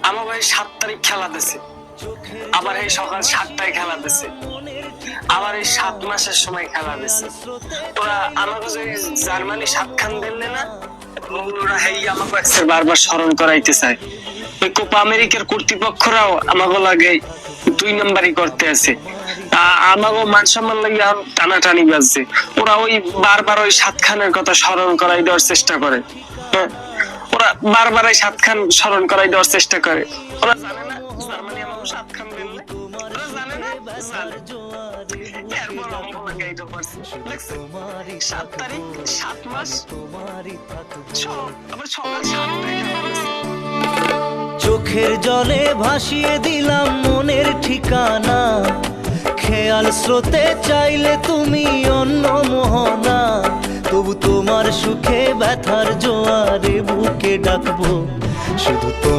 আমাকে 7 তারিখ খেলা দিছে, আবার এই সকাল 7টায় খেলা দিছে, আবার এই 7 মাসের সময় খেলা দিছে। ওরা আমাকে যে জার্মানি 7 খান দিলে না, ওরা হেই আমাকে একবার বারবার স্মরণ করাইতে চায়। ওই কোপা আমেরিকার কর্তৃপক্ষরাও আমাকে লাগে 2 নাম্বারই করতে আছে, আমাকে মান সম্মান লাগে আর টানাটানি বাজছে। ওরা ওই বারবার ওই 7 খানের কথা স্মরণ করাই দেওয়ার চেষ্টা করে। হ্যাঁ, ওরা বারবার এই 7 খান স্মরণ করাই দেওয়ার চেষ্টা করে। ওরা জানে না জার্মানি আমাকে 7 খান দিলে, ওরা জানে না, জানে। এরপর আমাকে লাগে এইটা করছে, দেখছে? 7 তারিখ 7 মাস আবার সকাল 7টায় খেলা দিছে। চোখের জলে ভাসিয়ে দিলাম মনের ঠিকানা, খেয়াল স্রোতে চাইলে তুমি অন্য মোহনা। তবু তোমার সুখে ব্যথার জোয়ারে বুকে ডাকবো শুধু তোমার।